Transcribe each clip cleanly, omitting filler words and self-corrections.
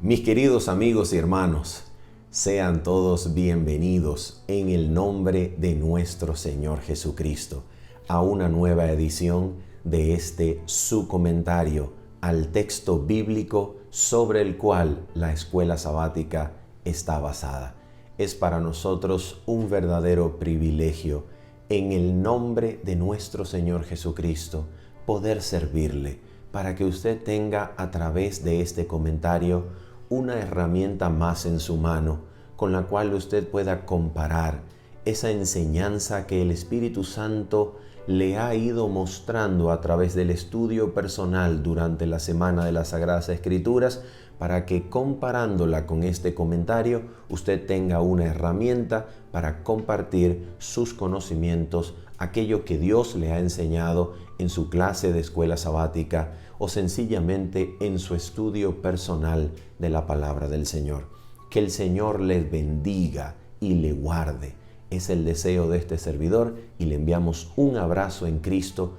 Mis queridos amigos y hermanos, sean todos bienvenidos en el nombre de nuestro Señor Jesucristo a una nueva edición de su comentario al texto bíblico sobre el cual la escuela sabática está basada. Es para nosotros un verdadero privilegio en el nombre de nuestro Señor Jesucristo poder servirle para que usted tenga a través de este comentario una herramienta más en su mano con la cual usted pueda comparar esa enseñanza que el Espíritu Santo le ha ido mostrando a través del estudio personal durante la semana de las Sagradas Escrituras, para que comparándola con este comentario usted tenga una herramienta para compartir sus conocimientos, aquello que Dios le ha enseñado en su clase de escuela sabática o sencillamente en su estudio personal de la palabra del Señor. Que el Señor les bendiga y le guarde. Es el deseo de este servidor y le enviamos un abrazo en Cristo,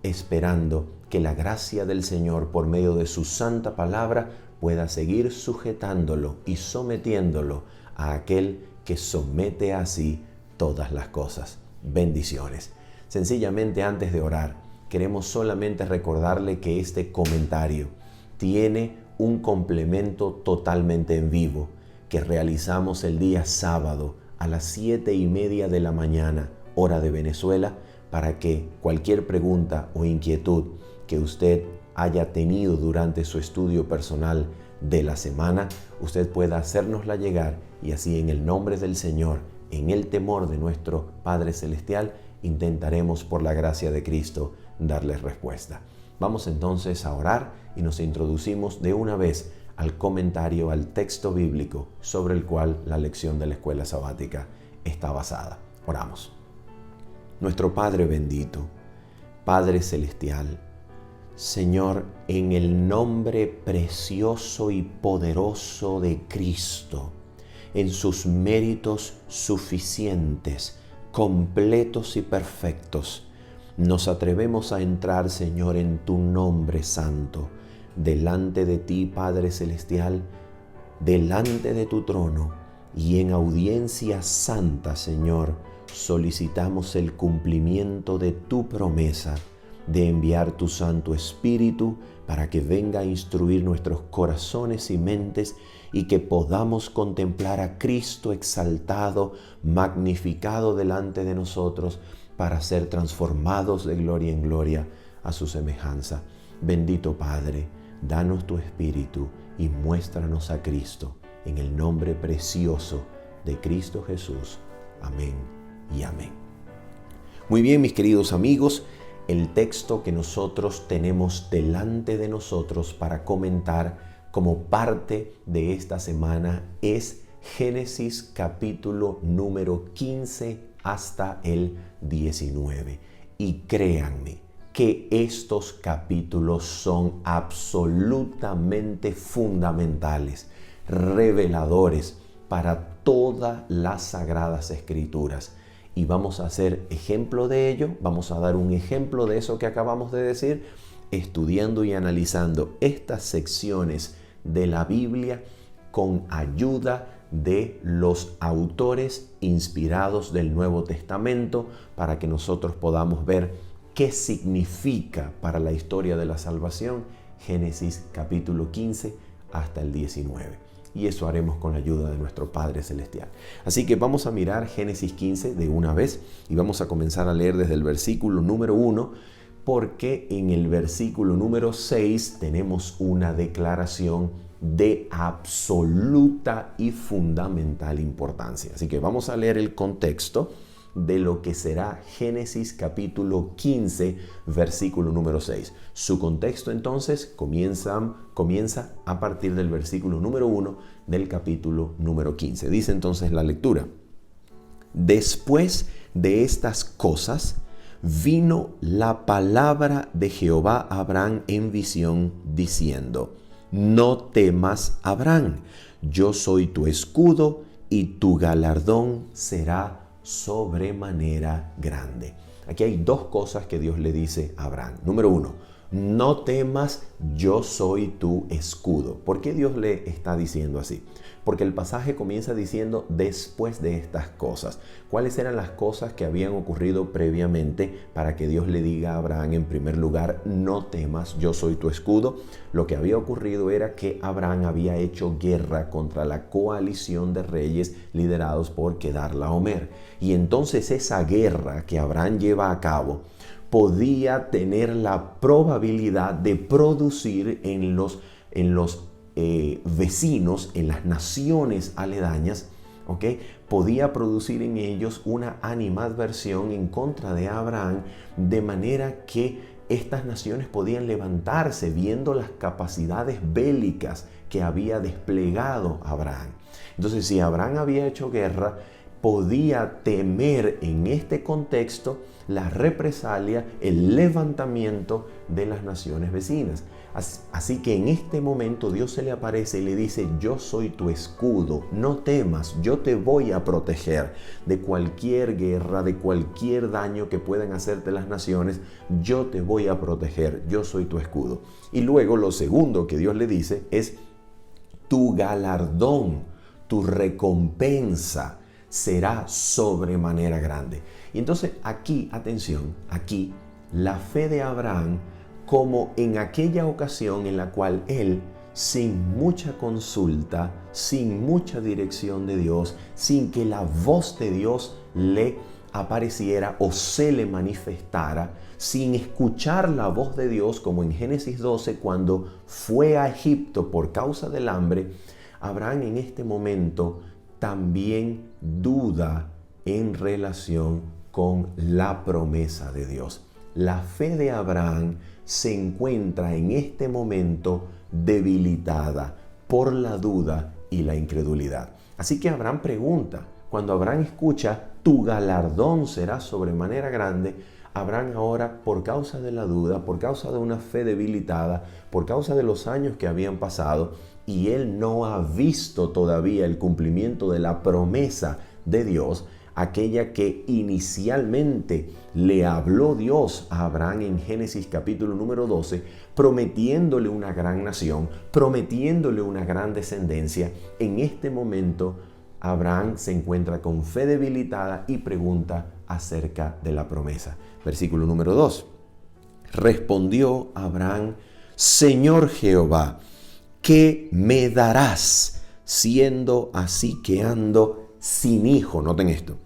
esperando que la gracia del Señor por medio de su santa palabra pueda seguir sujetándolo y sometiéndolo a aquel que somete así todas las cosas. Bendiciones. Sencillamente, antes de orar, queremos solamente recordarle que este comentario tiene un complemento totalmente en vivo que realizamos el día sábado a las 7:30 de la mañana, hora de Venezuela, para que cualquier pregunta o inquietud que usted haya tenido durante su estudio personal de la semana, usted pueda hacérnosla llegar y así, en el nombre del Señor, en el temor de nuestro Padre Celestial, intentaremos por la gracia de Cristo darles respuesta. Vamos entonces a orar y nos introducimos de una vez al comentario al texto bíblico sobre el cual la lección de la escuela sabática está basada. Oramos. Nuestro Padre bendito, Padre Celestial, Señor, en el nombre precioso y poderoso de Cristo, en sus méritos suficientes, completos y perfectos, nos atrevemos a entrar, Señor, en tu nombre santo, delante de ti, Padre Celestial, delante de tu trono, y en audiencia santa, Señor, solicitamos el cumplimiento de tu promesa de enviar tu Santo Espíritu para que venga a instruir nuestros corazones y mentes y que podamos contemplar a Cristo exaltado, magnificado delante de nosotros para ser transformados de gloria en gloria a su semejanza. Bendito Padre, danos tu Espíritu y muéstranos a Cristo en el nombre precioso de Cristo Jesús. Amén y amén. Muy bien, mis queridos amigos, el texto que nosotros tenemos delante de nosotros para comentar como parte de esta semana es Génesis capítulo número 15 hasta el 19. Y créanme que estos capítulos son absolutamente fundamentales, reveladores para todas las Sagradas Escrituras. Y vamos a hacer ejemplo de ello, vamos a dar un ejemplo de eso que acabamos de decir, estudiando y analizando estas secciones de la Biblia con ayuda de los autores inspirados del Nuevo Testamento, para que nosotros podamos ver qué significa para la historia de la salvación Génesis capítulo 15 hasta el 19. Y eso haremos con la ayuda de nuestro Padre Celestial. Así que vamos a mirar Génesis 15 de una vez y vamos a comenzar a leer desde el versículo número 1, porque en el versículo número 6 tenemos una declaración de absoluta y fundamental importancia. Así que vamos a leer el contexto de lo que será Génesis capítulo 15, versículo número 6. Su contexto entonces comienza a partir del versículo número 1 del capítulo número 15. Dice entonces la lectura: Después de estas cosas, vino la palabra de Jehová a Abraham en visión, diciendo: No temas, Abraham, yo soy tu escudo y tu galardón será sobremanera grande. Aquí hay dos cosas que Dios le dice a Abraham. Número 1, no temas, yo soy tu escudo. ¿Por qué Dios le está diciendo así? Porque el pasaje comienza diciendo después de estas cosas. ¿Cuáles eran las cosas que habían ocurrido previamente para que Dios le diga a Abraham en primer lugar, no temas, yo soy tu escudo? Lo que había ocurrido era que Abraham había hecho guerra contra la coalición de reyes liderados por Kedorlaomer. Y entonces esa guerra que Abraham lleva a cabo podía tener la probabilidad de producir en los vecinos, en las naciones aledañas, podía producir en ellos una animadversión en contra de Abraham, de manera que estas naciones podían levantarse viendo las capacidades bélicas que había desplegado Abraham. Entonces, si Abraham había hecho guerra, podía temer en este contexto la represalia, el levantamiento de las naciones vecinas. Así que en este momento Dios se le aparece y le dice, yo soy tu escudo, no temas, yo te voy a proteger de cualquier guerra, de cualquier daño que puedan hacerte las naciones, yo te voy a proteger, yo soy tu escudo. Y luego lo segundo que Dios le dice es, tu galardón, tu recompensa será sobremanera grande. Y entonces aquí, atención, aquí la fe de Abraham, como en aquella ocasión en la cual él, sin mucha consulta, sin mucha dirección de Dios, sin que la voz de Dios le apareciera o se le manifestara, sin escuchar la voz de Dios, como en Génesis 12, cuando fue a Egipto por causa del hambre, Abraham en este momento también duda en relación con la promesa de Dios. La fe de Abraham se encuentra en este momento debilitada por la duda y la incredulidad. Así que Abraham pregunta, cuando Abraham escucha, tu galardón será sobremanera grande, Abraham ahora, por causa de la duda, por causa de una fe debilitada, por causa de los años que habían pasado, y él no ha visto todavía el cumplimiento de la promesa de Dios, aquella que inicialmente le habló Dios a Abraham en Génesis capítulo número 12, prometiéndole una gran nación, prometiéndole una gran descendencia. En este momento, Abraham se encuentra con fe debilitada y pregunta acerca de la promesa. Versículo número 2. Respondió Abraham, Señor Jehová, ¿qué me darás siendo así que ando sin hijo? Noten esto.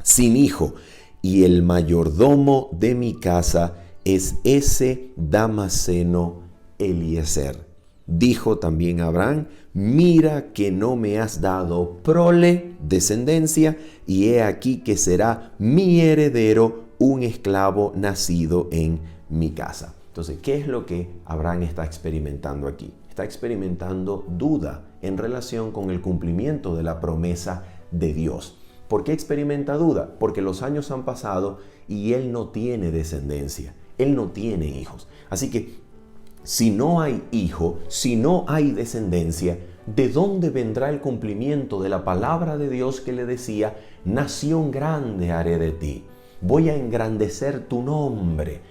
Sin hijo. Y el mayordomo de mi casa es ese Damaseno Eliezer. Dijo también Abraham, mira que no me has dado prole, descendencia, y he aquí que será mi heredero un esclavo nacido en mi casa. Entonces, ¿qué es lo que Abraham está experimentando aquí? Está experimentando duda en relación con el cumplimiento de la promesa de Dios. ¿Por qué experimenta duda? Porque los años han pasado y él no tiene descendencia, él no tiene hijos. Así que si no hay hijo, si no hay descendencia, ¿de dónde vendrá el cumplimiento de la palabra de Dios que le decía, nación grande haré de ti, voy a engrandecer tu nombre?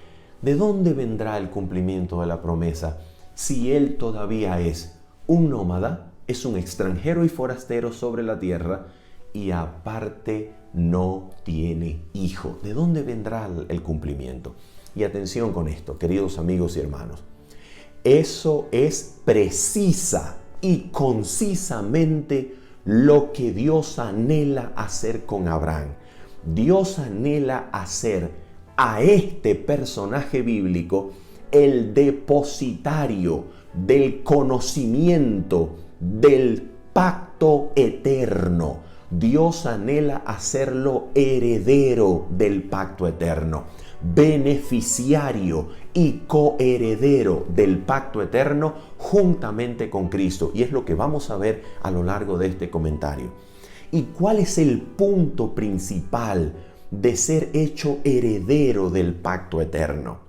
¿De dónde vendrá el cumplimiento de la promesa si él todavía es un nómada, es un extranjero y forastero sobre la tierra y aparte no tiene hijo? ¿De dónde vendrá el cumplimiento? Y atención con esto, queridos amigos y hermanos. Eso es precisa y concisamente lo que Dios anhela hacer con Abraham. Dios anhela hacer a este personaje bíblico el depositario del conocimiento del pacto eterno. Dios anhela hacerlo heredero del pacto eterno, beneficiario y coheredero del pacto eterno juntamente con Cristo. Y es lo que vamos a ver a lo largo de este comentario. ¿Y cuál es el punto principal de ser hecho heredero del pacto eterno?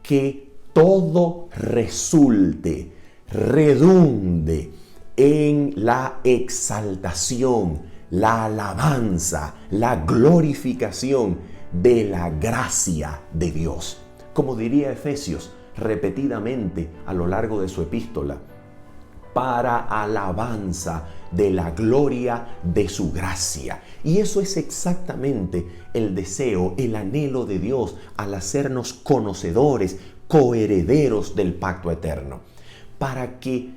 Que todo resulte, redunde en la exaltación, la alabanza, la glorificación de la gracia de Dios. como diría Efesios repetidamente a lo largo de su epístola, para alabanza de la gloria de su gracia. Y eso es exactamente el deseo, el anhelo de Dios al hacernos conocedores, coherederos del pacto eterno, para que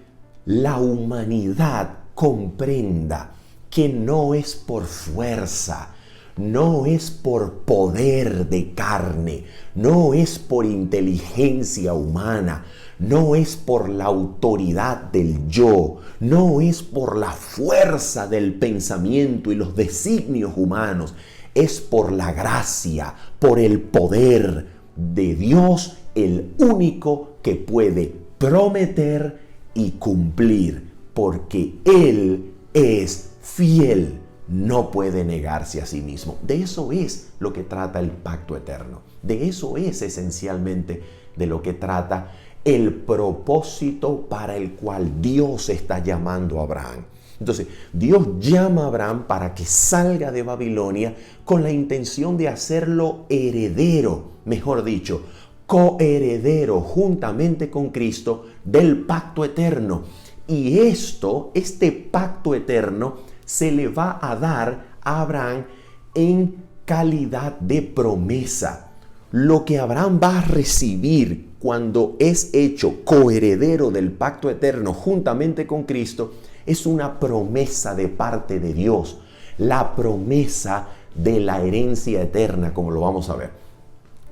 la humanidad comprenda que no es por fuerza, no es por poder de carne, no es por inteligencia humana, no es por la autoridad del yo, no es por la fuerza del pensamiento y los designios humanos, es por la gracia, por el poder de Dios, el único que puede prometer y cumplir, porque Él es fiel, no puede negarse a sí mismo. De eso es lo que trata el pacto eterno. De eso es esencialmente de lo que trata el propósito para el cual Dios está llamando a Abraham. Entonces, Dios llama a Abraham para que salga de Babilonia con la intención de hacerlo heredero, mejor dicho, coheredero juntamente con Cristo del pacto eterno. Y este pacto eterno se le va a dar a Abraham en calidad de promesa. Lo que Abraham va a recibir cuando es hecho coheredero del pacto eterno juntamente con Cristo es una promesa de parte de Dios, la promesa de la herencia eterna, como lo vamos a ver.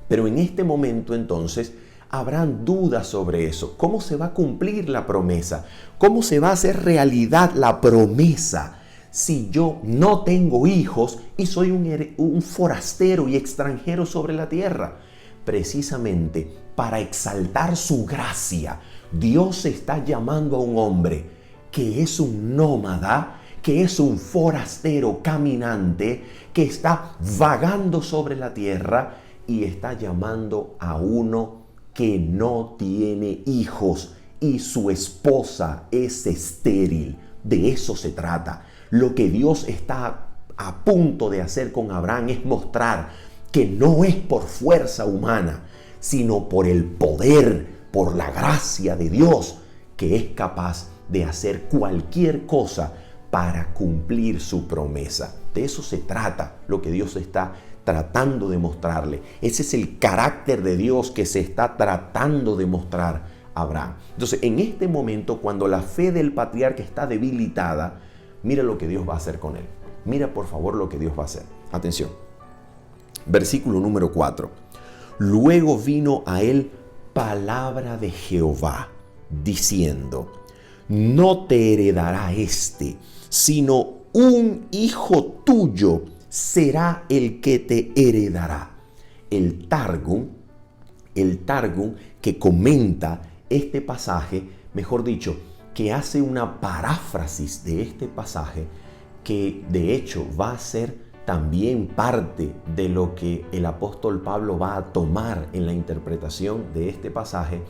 Pero en este momento entonces Abraham duda sobre eso. ¿Cómo se va a cumplir la promesa? ¿Cómo se va a hacer realidad la promesa si yo no tengo hijos y soy un forastero y extranjero sobre la tierra? Precisamente para exaltar su gracia, Dios está llamando a un hombre que es un nómada, que es un forastero caminante, que está vagando sobre la tierra y está llamando a uno que no tiene hijos y su esposa es estéril. De eso se trata. Lo que Dios está a punto de hacer con Abraham es mostrar que no es por fuerza humana, sino por el poder, por la gracia de Dios, que es capaz de hacer cualquier cosa para cumplir su promesa. De eso se trata lo que Dios está tratando de mostrarle. Ese es el carácter de Dios que se está tratando de mostrar a Abraham. Entonces, en este momento, cuando la fe del patriarca está debilitada, mira lo que Dios va a hacer con él. Mira, por favor, lo que Dios va a hacer. Atención. Versículo número 4. Luego vino a él palabra de Jehová, diciendo: no te heredará sino un hijo tuyo será el que te heredará. El Targum que comenta este pasaje, mejor dicho, que hace una paráfrasis de este pasaje, que de hecho va a ser también parte de lo que el apóstol Pablo va a tomar en la interpretación de este pasaje,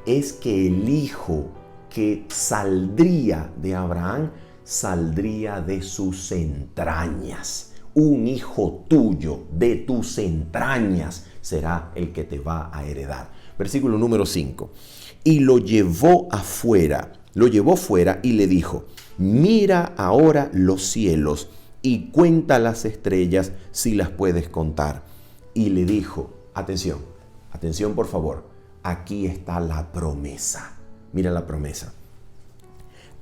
es que el hijo que saldría de Abraham saldría de sus entrañas. Un hijo tuyo de tus entrañas será el que te va a heredar. Versículo número 5. Y lo llevó fuera y le dijo: mira ahora los cielos y cuenta las estrellas si las puedes contar. Y le dijo, atención por favor, aquí está la promesa. Mira la promesa.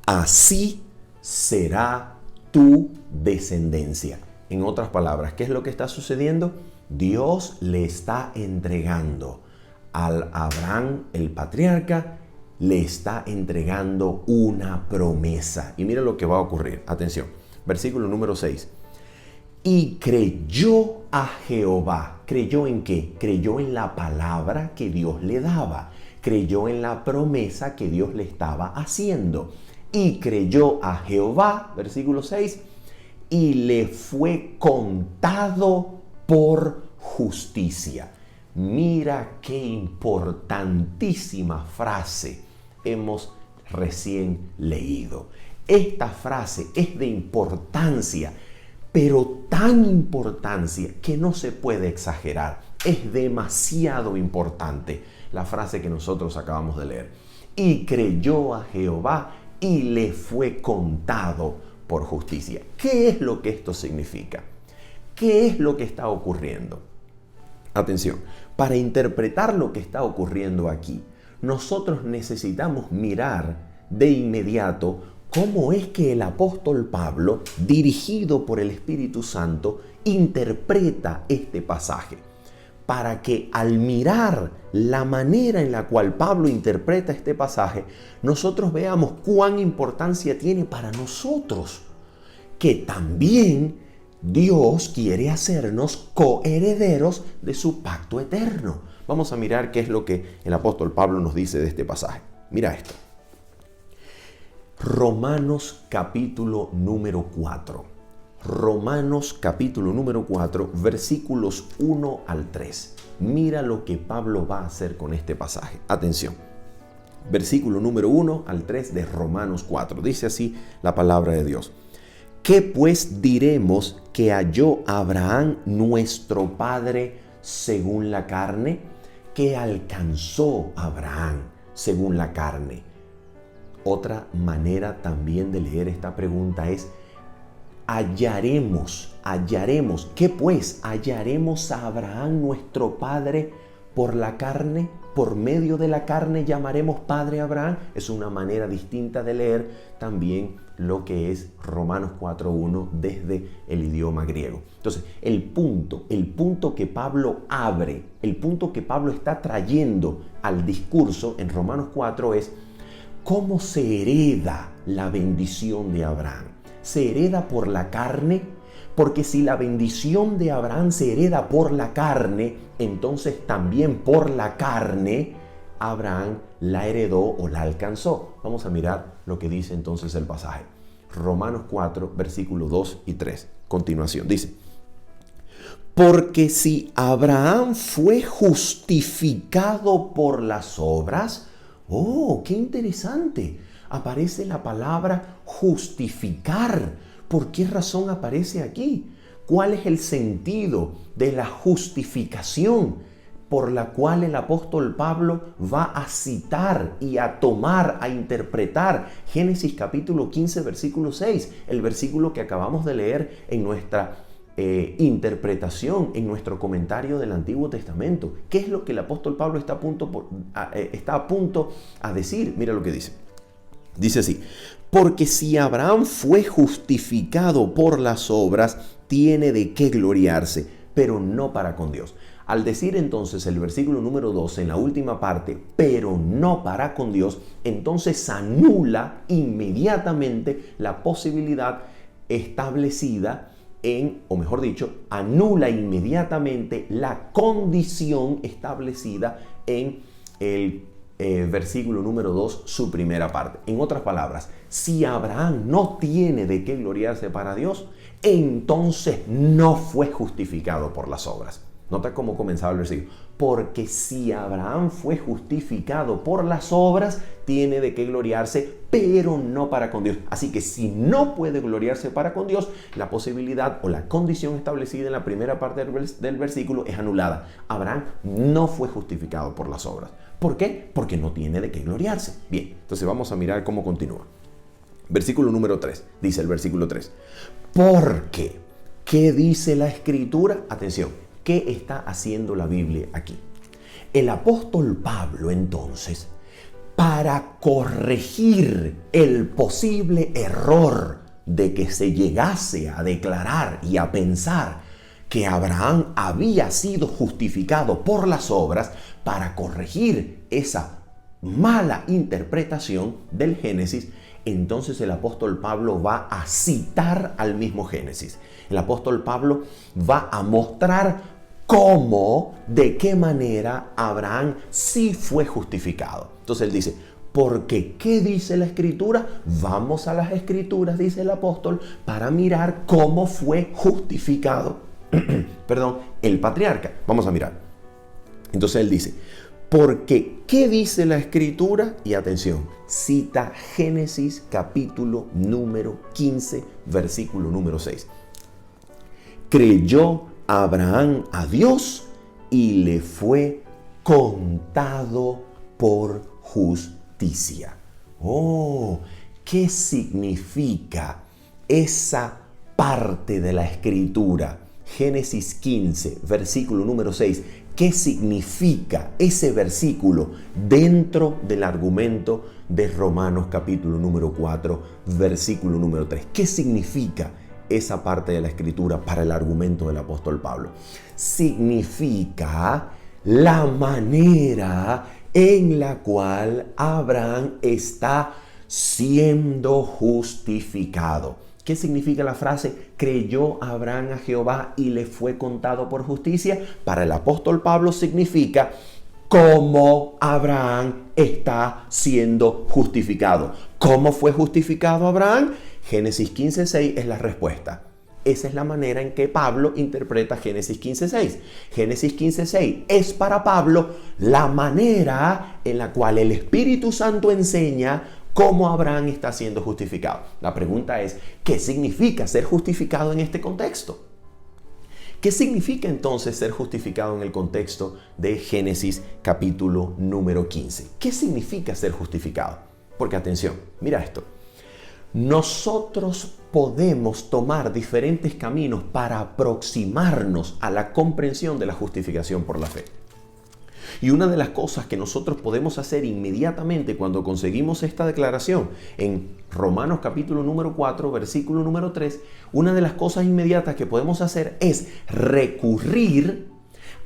Así será tu descendencia. En otras palabras, ¿qué es lo que está sucediendo? Dios le está entregando al Abraham, el patriarca, le está entregando una promesa. Y mira lo que va a ocurrir. Atención. Versículo número 6. Y creyó a Jehová. ¿Creyó en qué? Creyó en la palabra que Dios le daba. Creyó en la promesa que Dios le estaba haciendo. Y creyó a Jehová, versículo 6, y le fue contado por justicia. Mira qué importantísima frase hemos recién leído. Esta frase es de importancia, pero tan importancia que no se puede exagerar. es demasiado importante la frase que nosotros acabamos de leer. Y creyó a Jehová y le fue contado por justicia. ¿Qué es lo que esto significa? ¿Qué es lo que está ocurriendo? Atención, para interpretar lo que está ocurriendo aquí, nosotros necesitamos mirar de inmediato cómo es que el apóstol Pablo, dirigido por el Espíritu Santo, interpreta este pasaje. Para que al mirar la manera en la cual Pablo interpreta este pasaje, nosotros veamos cuán importancia tiene para nosotros, que también Dios quiere hacernos coherederos de su pacto eterno. Vamos a mirar qué es lo que el apóstol Pablo nos dice de este pasaje. Mira esto. Romanos capítulo número 4. Romanos capítulo número 4, versículos 1 al 3. Mira lo que Pablo va a hacer con este pasaje. Atención. Versículo número 1 al 3 de Romanos 4. Dice así la palabra de Dios. ¿Qué pues diremos que halló Abraham nuestro padre según la carne? ¿Qué alcanzó Abraham según la carne? Otra manera también de leer esta pregunta es hallaremos. ¿Qué pues? ¿Hallaremos a Abraham nuestro padre por la carne? ¿Por medio de la carne llamaremos padre a Abraham? Es una manera distinta de leer también lo que es Romanos 4.1 desde el idioma griego. Entonces, el punto que Pablo abre, el punto que Pablo está trayendo al discurso en Romanos 4 es ¿cómo se hereda la bendición de Abraham? ¿Se hereda por la carne? Porque si la bendición de Abraham se hereda por la carne, entonces también por la carne Abraham la heredó o la alcanzó. Vamos a mirar lo que dice entonces el pasaje. Romanos 4, versículos 2 y 3. Continuación, dice: porque si Abraham fue justificado por las obras, ¡oh, qué interesante! Aparece la palabra justificar. ¿Por qué razón aparece aquí? ¿Cuál es el sentido de la justificación por la cual el apóstol Pablo va a citar y a tomar, a interpretar Génesis capítulo 15, versículo 6, el versículo que acabamos de leer en nuestra interpretación, en nuestro comentario del Antiguo Testamento? ¿Qué es lo que el apóstol Pablo está a punto a decir? Mira lo que dice. Dice así: porque si Abraham fue justificado por las obras, tiene de qué gloriarse, pero no para con Dios. Al decir entonces el versículo número 12 en la última parte, pero no para con Dios, entonces anula inmediatamente la posibilidad establecida o mejor dicho, anula inmediatamente la condición establecida en el versículo número 2, su primera parte. En otras palabras, si Abraham no tiene de qué gloriarse para Dios, entonces no fue justificado por las obras. Nota cómo comenzaba el versículo. Porque si Abraham fue justificado por las obras, tiene de qué gloriarse, pero no para con Dios. Así que si no puede gloriarse para con Dios, la posibilidad o la condición establecida en la primera parte del versículo es anulada. Abraham no fue justificado por las obras. ¿Por qué? Porque no tiene de qué gloriarse. Bien, entonces vamos a mirar cómo continúa. Versículo número 3, dice el versículo 3. Porque, ¿qué dice la Escritura? Atención, ¿qué está haciendo la Biblia aquí? El apóstol Pablo, entonces, para corregir el posible error de que se llegase a declarar y a pensar que Abraham había sido justificado por las obras, para corregir esa mala interpretación del Génesis, entonces el apóstol Pablo va a citar al mismo Génesis. El apóstol Pablo va a mostrar cómo, de qué manera Abraham sí fue justificado. Entonces él dice: porque ¿qué dice la Escritura? Vamos a las Escrituras, dice el apóstol, para mirar cómo fue justificado el patriarca. Vamos a mirar. Entonces él dice: porque ¿qué dice la Escritura? Y atención, cita Génesis capítulo número 15, versículo número 6. Creyó Abraham a Dios y le fue contado por justicia. Oh, ¿qué significa esa parte de la Escritura? Génesis 15, versículo número 6. ¿Qué significa ese versículo dentro del argumento de Romanos capítulo número 4, versículo número 3? ¿Qué significa esa parte de la Escritura para el argumento del apóstol Pablo? Significa la manera en la cual Abraham está siendo justificado. ¿Qué significa la frase creyó Abraham a Jehová y le fue contado por justicia? Para el apóstol Pablo significa cómo Abraham está siendo justificado. ¿Cómo fue justificado Abraham? Génesis 15:6 es la respuesta. Esa es la manera en que Pablo interpreta Génesis 15:6. Génesis 15:6 es para Pablo la manera en la cual el Espíritu Santo enseña cómo Abraham está siendo justificado. La pregunta es, ¿qué significa ser justificado en este contexto? ¿Qué significa entonces ser justificado en el contexto de Génesis capítulo número 15? ¿Qué significa ser justificado? Porque atención, mira esto. Nosotros podemos tomar diferentes caminos para aproximarnos a la comprensión de la justificación por la fe. Y una de las cosas que nosotros podemos hacer inmediatamente cuando conseguimos esta declaración en Romanos capítulo número 4, versículo número 3, una de las cosas inmediatas que podemos hacer es recurrir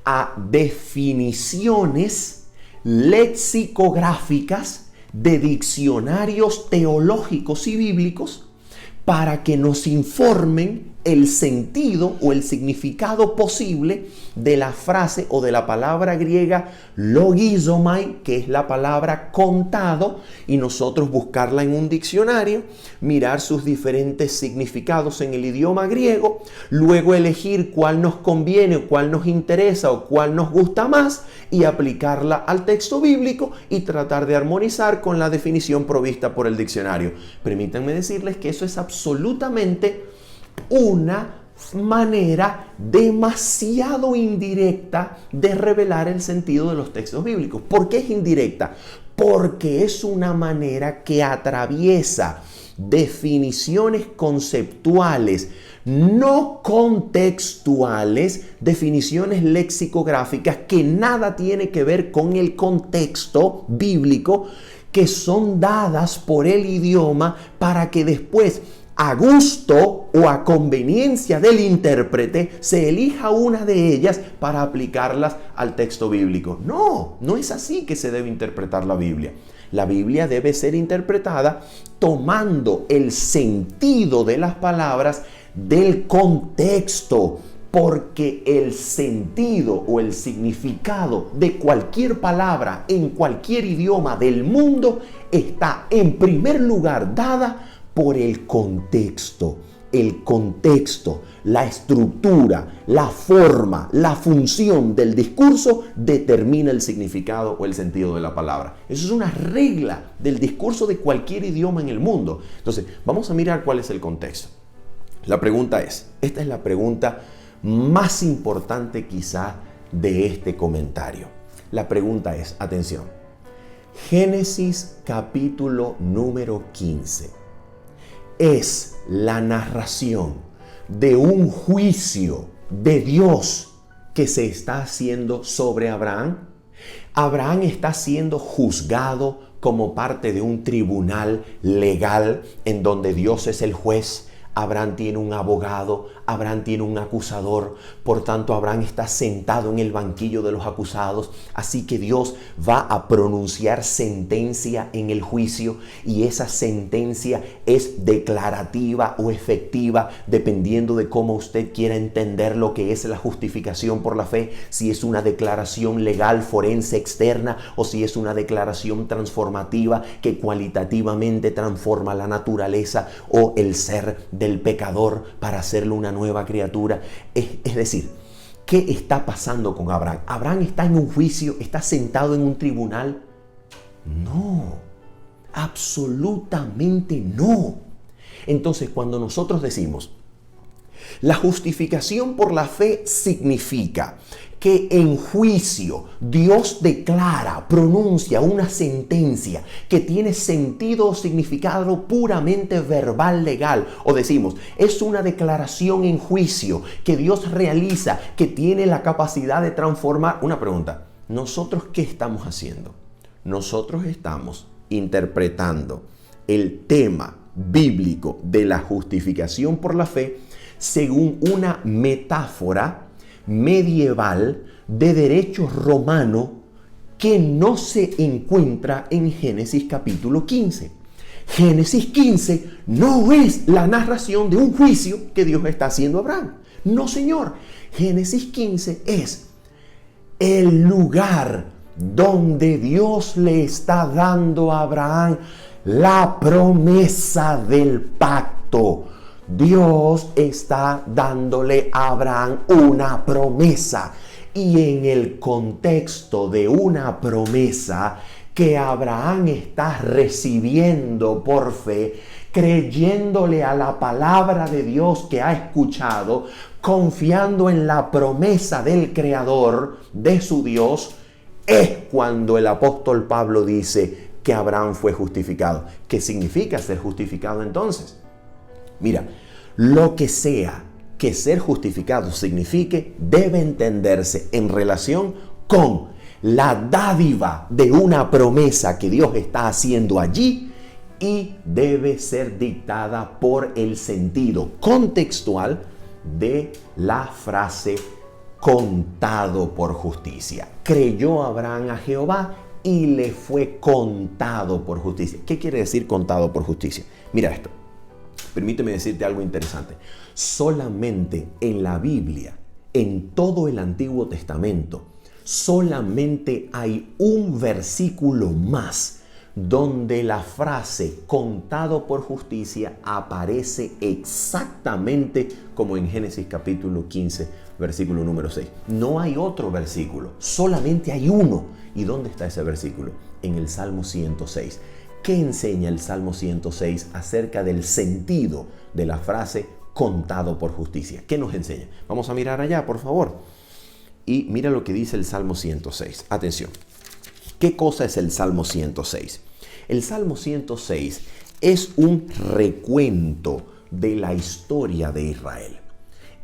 a definiciones lexicográficas de diccionarios teológicos y bíblicos para que nos informen el sentido o el significado posible de la frase o de la palabra griega logizomai, que es la palabra contado, y nosotros buscarla en un diccionario, mirar sus diferentes significados en el idioma griego, luego elegir cuál nos conviene, cuál nos interesa o cuál nos gusta más y aplicarla al texto bíblico y tratar de armonizar con la definición provista por el diccionario. Permítanme decirles que eso es absolutamente una manera demasiado indirecta de revelar el sentido de los textos bíblicos. ¿Por qué es indirecta? Porque es una manera que atraviesa definiciones conceptuales, no contextuales, definiciones lexicográficas que nada tiene que ver con el contexto bíblico, que son dadas por el idioma para que después, a gusto o a conveniencia del intérprete, se elija una de ellas para aplicarlas al texto bíblico. No, no es así que se debe interpretar la Biblia. La Biblia debe ser interpretada tomando el sentido de las palabras del contexto, porque el sentido o el significado de cualquier palabra en cualquier idioma del mundo está en primer lugar dada por el contexto, la estructura, la forma, la función del discurso determina el significado o el sentido de la palabra. Eso es una regla del discurso de cualquier idioma en el mundo. Entonces, vamos a mirar cuál es el contexto. La pregunta es, esta es la pregunta más importante quizá de este comentario. La pregunta es, atención, Génesis capítulo número 15. Es la narración de un juicio de Dios que se está haciendo sobre Abraham. Abraham está siendo juzgado como parte de un tribunal legal en donde Dios es el juez. Abraham tiene un abogado, Abraham tiene un acusador, por tanto Abraham está sentado en el banquillo de los acusados, así que Dios va a pronunciar sentencia en el juicio y esa sentencia es declarativa o efectiva dependiendo de cómo usted quiera entender lo que es la justificación por la fe, si es una declaración legal forense externa o si es una declaración transformativa que cualitativamente transforma la naturaleza o el ser del pecador para hacerlo una nueva criatura. Es decir, ¿qué está pasando con Abraham? ¿Abraham está en un juicio? ¿Está sentado en un tribunal? No, absolutamente no. Entonces, cuando nosotros decimos la justificación por la fe significa que en juicio Dios declara, pronuncia una sentencia que tiene sentido o significado puramente verbal legal. O decimos, es una declaración en juicio que Dios realiza, que tiene la capacidad de transformar. Una pregunta, ¿nosotros qué estamos haciendo? Nosotros estamos interpretando el tema bíblico de la justificación por la fe según una metáfora medieval de derecho romano que no se encuentra en Génesis capítulo 15. Génesis 15 no es la narración de un juicio que Dios está haciendo a Abraham. No, señor. Génesis 15 es el lugar donde Dios le está dando a Abraham la promesa del pacto. Dios está dándole a Abraham una promesa. Y en el contexto de una promesa que Abraham está recibiendo por fe, creyéndole a la palabra de Dios que ha escuchado, confiando en la promesa del Creador, de su Dios, es cuando el apóstol Pablo dice que Abraham fue justificado. ¿Qué significa ser justificado entonces? Mira, lo que sea que ser justificado signifique, debe entenderse en relación con la dádiva de una promesa que Dios está haciendo allí y debe ser dictada por el sentido contextual de la frase contado por justicia. Creyó Abraham a Jehová y le fue contado por justicia. ¿Qué quiere decir contado por justicia? Mira esto. Permíteme decirte algo interesante. Solamente en la Biblia, en todo el Antiguo Testamento, solamente hay un versículo más donde la frase contado por justicia aparece exactamente como en Génesis capítulo 15, versículo número 6. No hay otro versículo, solamente hay uno. ¿Y dónde está ese versículo? En el Salmo 106. ¿Qué enseña el Salmo 106 acerca del sentido de la frase contado por justicia? ¿Qué nos enseña? Vamos a mirar allá, por favor. Y mira lo que dice el Salmo 106. Atención. ¿Qué cosa es el Salmo 106? El Salmo 106 es un recuento de la historia de Israel.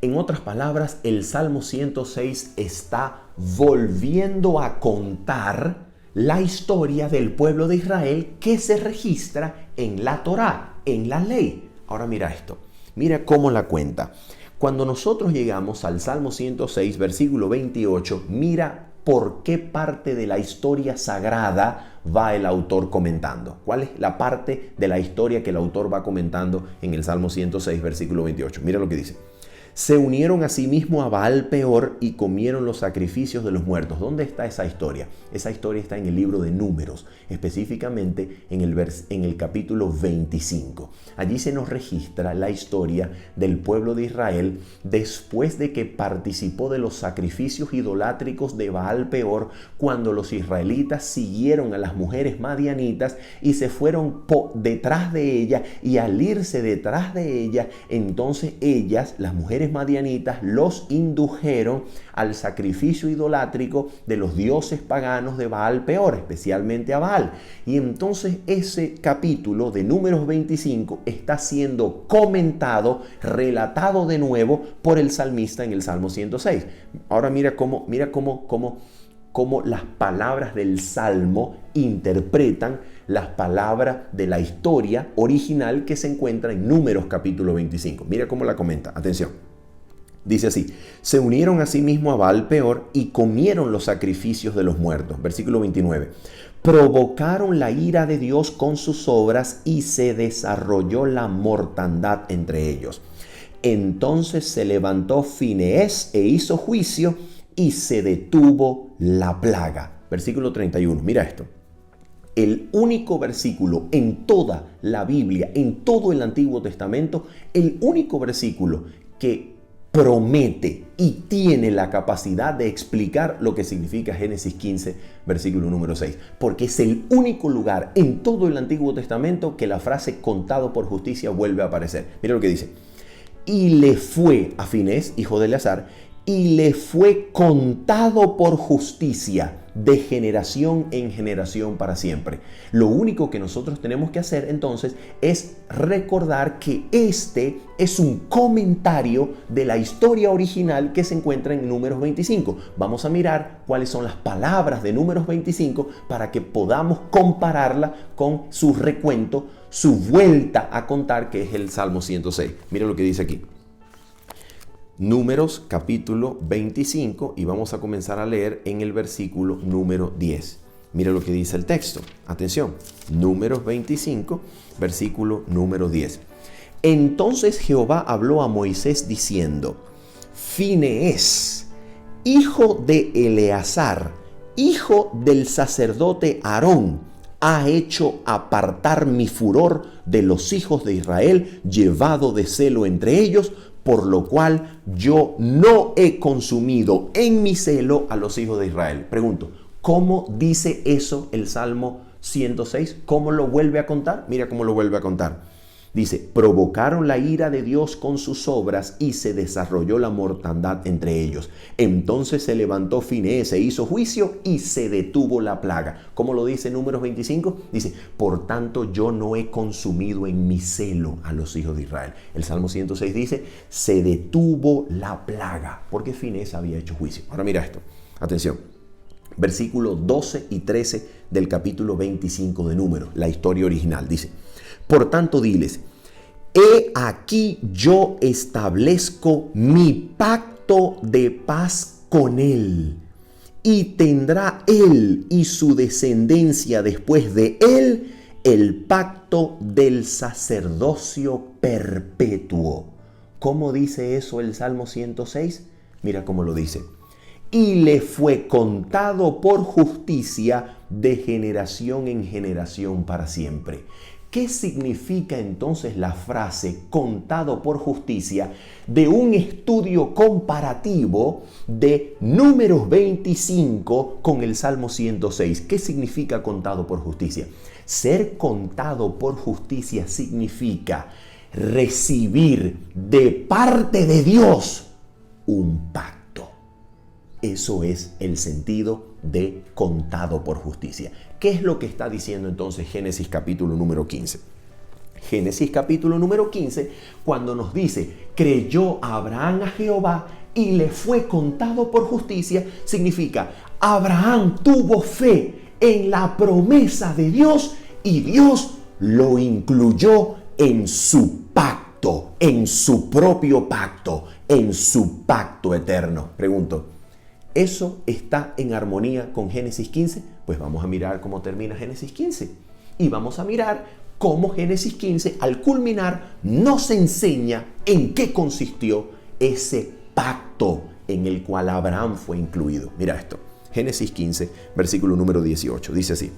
En otras palabras, el Salmo 106 está volviendo a contar la historia del pueblo de Israel que se registra en la Torá, en la ley. Ahora mira esto, mira cómo la cuenta. Cuando nosotros llegamos al Salmo 106, versículo 28, mira por qué parte de la historia sagrada va el autor comentando. ¿Cuál es la parte de la historia que el autor va comentando en el Salmo 106, versículo 28? Mira lo que dice. Se unieron a sí mismo a Baal Peor y comieron los sacrificios de los muertos. ¿Dónde está esa historia? Esa historia está en el libro de Números, específicamente en el capítulo 25. Allí se nos registra la historia del pueblo de Israel después de que participó de los sacrificios idolátricos de Baal Peor, cuando los israelitas siguieron a las mujeres madianitas y se fueron detrás de ellas, y al irse detrás de ellas, entonces ellas, las mujeres madianitas, los indujeron al sacrificio idolátrico de los dioses paganos de Baal Peor, especialmente a Baal. Y entonces ese capítulo de Números 25 está siendo comentado, relatado de nuevo por el salmista en el Salmo 106. Ahora mira cómo las palabras del Salmo interpretan las palabras de la historia original que se encuentra en Números capítulo 25. Mira cómo la comenta. Atención. Dice así: se unieron a sí mismo a Baal Peor y comieron los sacrificios de los muertos. Versículo 29. Provocaron la ira de Dios con sus obras y se desarrolló la mortandad entre ellos. Entonces se levantó Fineés e hizo juicio y se detuvo la plaga. Versículo 31. Mira esto. El único versículo en toda la Biblia, en todo el Antiguo Testamento, el único versículo que promete y tiene la capacidad de explicar lo que significa Génesis 15, versículo número 6. Porque es el único lugar en todo el Antiguo Testamento que la frase contado por justicia vuelve a aparecer. Mira lo que dice. Y le fue a Finés, hijo de Eleazar, y le fue contado por justicia de generación en generación para siempre. Lo único que nosotros tenemos que hacer entonces es recordar que este es un comentario de la historia original que se encuentra en Números 25. Vamos a mirar cuáles son las palabras de Números 25 para que podamos compararla con su recuento, su vuelta a contar, que es el Salmo 106. Mira lo que dice aquí. Números capítulo 25 y vamos a comenzar a leer en el versículo número 10. Mira lo que dice el texto. Atención. Números 25, versículo número 10. Entonces Jehová habló a Moisés diciendo: Fineés, hijo de Eleazar, hijo del sacerdote Aarón, ha hecho apartar mi furor de los hijos de Israel, llevado de celo entre ellos, por lo cual yo no he consumido en mi celo a los hijos de Israel. Pregunto, ¿cómo dice eso el Salmo 106? ¿Cómo lo vuelve a contar? Mira cómo lo vuelve a contar. Dice, provocaron la ira de Dios con sus obras y se desarrolló la mortandad entre ellos. Entonces se levantó Fineés e hizo juicio y se detuvo la plaga. ¿Cómo lo dice Números 25? Dice, por tanto yo no he consumido en mi celo a los hijos de Israel. El Salmo 106 dice, se detuvo la plaga porque Fineés había hecho juicio. Ahora mira esto, atención. Versículos 12 y 13 del capítulo 25 de Números, la historia original, dice: Por tanto diles, he aquí yo establezco mi pacto de paz con él, y tendrá él y su descendencia después de él el pacto del sacerdocio perpetuo. ¿Cómo dice eso el Salmo 106? Mira cómo lo dice. Y le fue contado por justicia de generación en generación para siempre. ¿Qué significa entonces la frase contado por justicia de un estudio comparativo de Números 25 con el Salmo 106? ¿Qué significa contado por justicia? Ser contado por justicia significa recibir de parte de Dios un pacto. Eso es el sentido de contado por justicia. ¿Qué es lo que está diciendo entonces Génesis capítulo número 15? Génesis capítulo número 15, cuando nos dice, creyó Abraham a Jehová y le fue contado por justicia, significa, Abraham tuvo fe en la promesa de Dios y Dios lo incluyó en su pacto, en su propio pacto, en su pacto eterno. Pregunto, ¿eso está en armonía con Génesis 15? Pues vamos a mirar cómo termina Génesis 15. Y vamos a mirar cómo Génesis 15, al culminar, nos enseña en qué consistió ese pacto en el cual Abraham fue incluido. Mira esto. Génesis 15, versículo número 18. Dice así.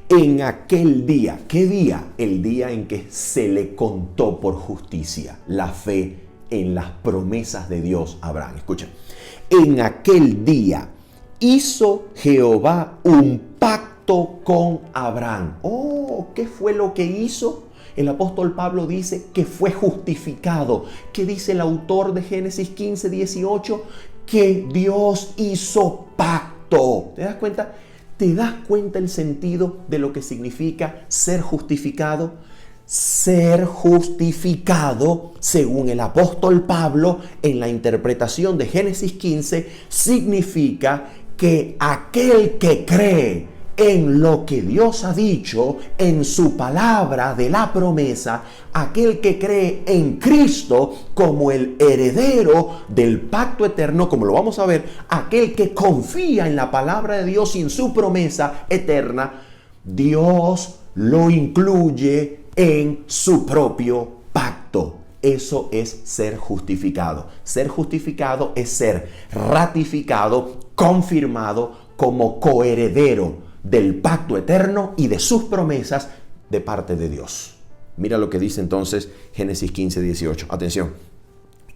En aquel día, ¿qué día? El día en que se le contó por justicia la fe en las promesas de Dios a Abraham. Escucha. En aquel día hizo Jehová un pacto con Abraham. Oh, ¿qué fue lo que hizo? El apóstol Pablo dice que fue justificado. ¿Qué dice el autor de Génesis 15, 18? Que Dios hizo pacto. ¿Te das cuenta? ¿Te das cuenta el sentido de lo que significa ser justificado? Ser justificado, según el apóstol Pablo, en la interpretación de Génesis 15, significa que aquel que cree en lo que Dios ha dicho, en su palabra de la promesa, aquel que cree en Cristo como el heredero del pacto eterno, como lo vamos a ver, aquel que confía en la palabra de Dios y en su promesa eterna, Dios lo incluye en su propio pacto. Eso es ser justificado. Ser justificado es ser ratificado, confirmado como coheredero del pacto eterno y de sus promesas de parte de Dios. Mira lo que dice entonces Génesis 15, 18. Atención.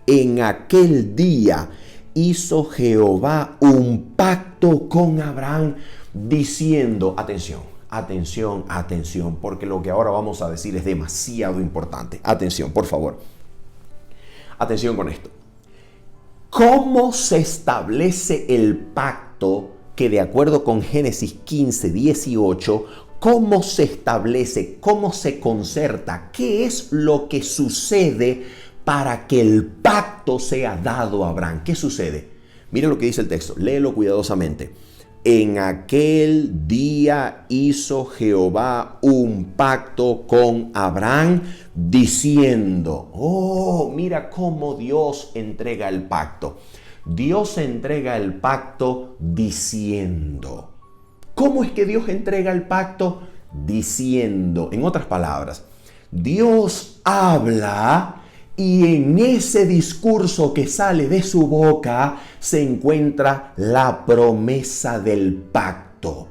En aquel día hizo Jehová un pacto con Abraham diciendo, atención, atención, atención, porque lo que ahora vamos a decir es demasiado importante. Atención, por favor. Atención con esto. ¿Cómo se establece el pacto que de acuerdo con Génesis 15, 18, cómo se establece, cómo se concerta, qué es lo que sucede para que el pacto sea dado a Abraham? ¿Qué sucede? Mira lo que dice el texto, léelo cuidadosamente. En aquel día hizo Jehová un pacto con Abraham diciendo, mira cómo Dios entrega el pacto. Dios entrega el pacto diciendo. ¿Cómo es que Dios entrega el pacto? Diciendo. En otras palabras, Dios habla y en ese discurso que sale de su boca se encuentra la promesa del pacto.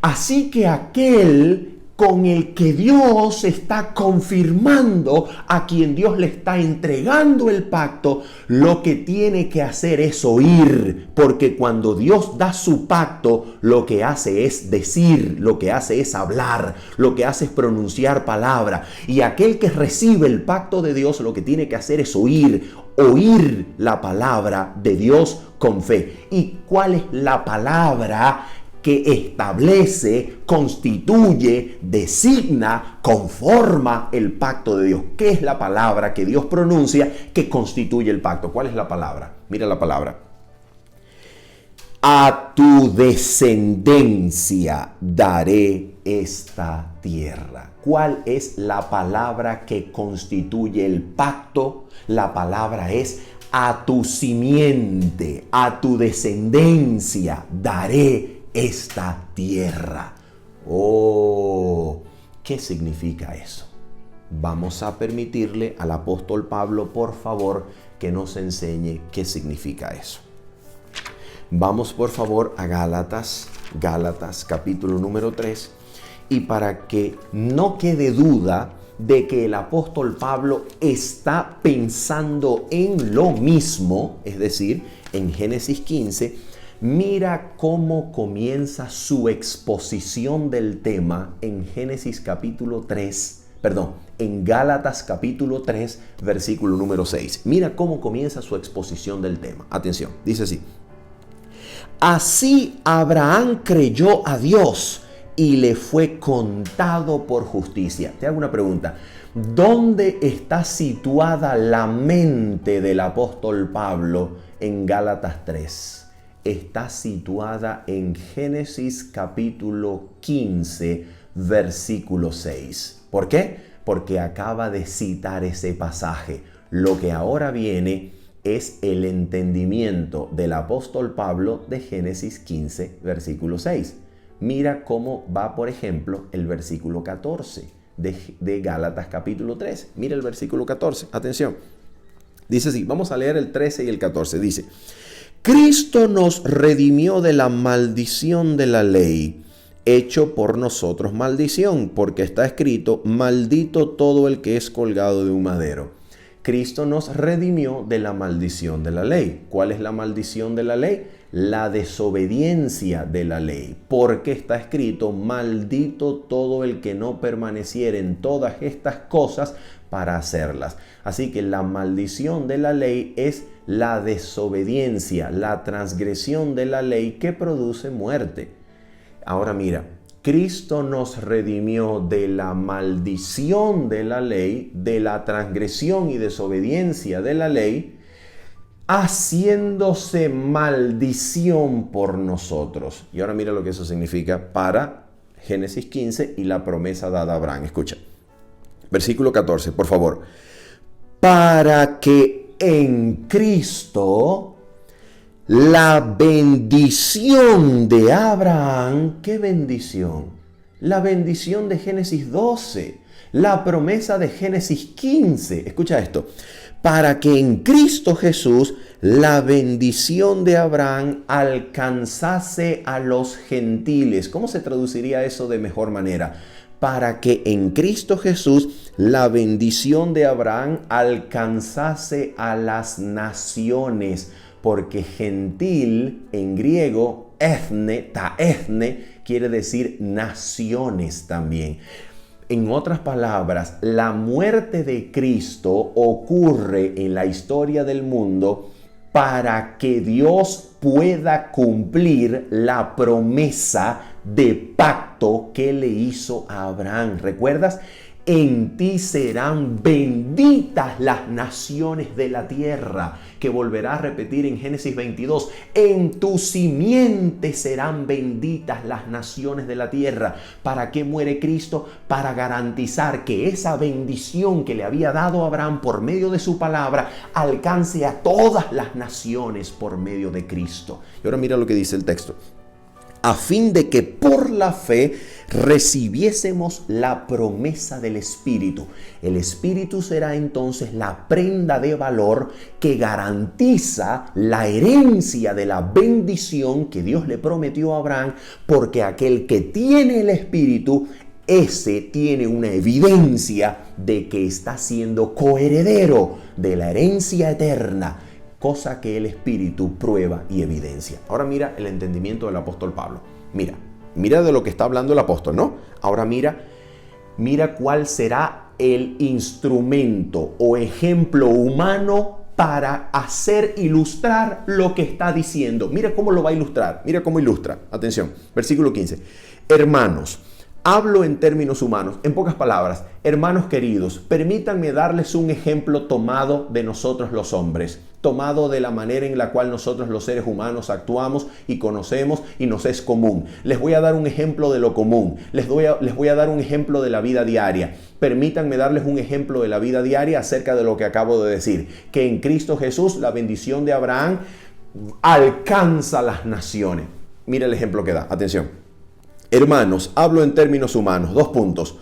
Así que aquel con el que Dios está confirmando, a quien Dios le está entregando el pacto, lo que tiene que hacer es oír, porque cuando Dios da su pacto, lo que hace es decir, lo que hace es hablar, lo que hace es pronunciar palabra. Y aquel que recibe el pacto de Dios, lo que tiene que hacer es oír la palabra de Dios con fe. ¿Y cuál es la palabra que establece, constituye, designa, conforma el pacto de Dios? ¿Qué es la palabra que Dios pronuncia que constituye el pacto? ¿Cuál es la palabra? Mira la palabra. A tu descendencia daré esta tierra. ¿Cuál es la palabra que constituye el pacto? La palabra es a tu simiente, a tu descendencia daré esta tierra. ¿Qué significa eso? Vamos a permitirle al apóstol Pablo, por favor, que nos enseñe qué significa eso. Vamos, por favor, a Gálatas capítulo número 3, y para que no quede duda de que el apóstol Pablo está pensando en lo mismo, es decir, en Génesis 15, mira cómo comienza su exposición del tema en en Gálatas capítulo 3, versículo número 6. Mira cómo comienza su exposición del tema. Atención, dice así. Así Abraham creyó a Dios y le fue contado por justicia. Te hago una pregunta. ¿Dónde está situada la mente del apóstol Pablo en Gálatas 3? Está situada en Génesis capítulo 15, versículo 6. ¿Por qué? Porque acaba de citar ese pasaje. Lo que ahora viene es el entendimiento del apóstol Pablo de Génesis 15, versículo 6. Mira cómo va, por ejemplo, el versículo 14 de Gálatas capítulo 3. Mira el versículo 14. Atención. Dice así, vamos a leer el 13 y el 14. Dice, Cristo nos redimió de la maldición de la ley, hecho por nosotros maldición, porque está escrito, maldito todo el que es colgado de un madero. Cristo nos redimió de la maldición de la ley. ¿Cuál es la maldición de la ley? La desobediencia de la ley, porque está escrito, maldito todo el que no permaneciera en todas estas cosas para hacerlas. Así que la maldición de la ley es la desobediencia, la transgresión de la ley que produce muerte. Ahora mira, Cristo nos redimió de la maldición de la ley, de la transgresión y desobediencia de la ley, haciéndose maldición por nosotros. Y ahora mira lo que eso significa para Génesis 15 y la promesa dada a Abraham. Escucha, versículo 14, por favor. Para que en Cristo la bendición de Abraham, ¿qué bendición? La bendición de Génesis 12, la promesa de Génesis 15. Escucha esto. Para que en Cristo Jesús la bendición de Abraham alcanzase a los gentiles. ¿Cómo se traduciría eso de mejor manera? Para que en Cristo Jesús la bendición de Abraham alcanzase a las naciones. Porque gentil en griego, taethne, quiere decir naciones también. En otras palabras, la muerte de Cristo ocurre en la historia del mundo para que Dios pueda cumplir la promesa de pacto que le hizo a Abraham. ¿Recuerdas? En ti serán benditas las naciones de la tierra, que volverá a repetir en Génesis 22. En tu simiente serán benditas las naciones de la tierra. ¿Para qué muere Cristo? Para garantizar que esa bendición que le había dado a Abraham por medio de su palabra alcance a todas las naciones por medio de Cristo. Y ahora mira lo que dice el texto. A fin de que por la fe recibiésemos la promesa del Espíritu. El Espíritu será entonces la prenda de valor que garantiza la herencia de la bendición que Dios le prometió a Abraham, porque aquel que tiene el Espíritu, ese tiene una evidencia de que está siendo coheredero de la herencia eterna, cosa que el Espíritu prueba y evidencia. Ahora mira el entendimiento del apóstol Pablo. Mira de lo que está hablando el apóstol, ¿no? Ahora mira cuál será el instrumento o ejemplo humano para ilustrar lo que está diciendo. Mira cómo lo va a ilustrar. Mira cómo ilustra. Atención, versículo 15. Hermanos, hablo en términos humanos. En pocas palabras, hermanos queridos, permítanme darles un ejemplo tomado de nosotros los hombres, tomado de la manera en la cual nosotros los seres humanos actuamos y conocemos y nos es común. Les voy a dar un ejemplo de lo común. Les voy a dar un ejemplo de la vida diaria. Permítanme darles un ejemplo de la vida diaria acerca de lo que acabo de decir. Que en Cristo Jesús la bendición de Abraham alcanza las naciones. Mira el ejemplo que da. Atención. Hermanos, hablo en términos humanos. 2 puntos.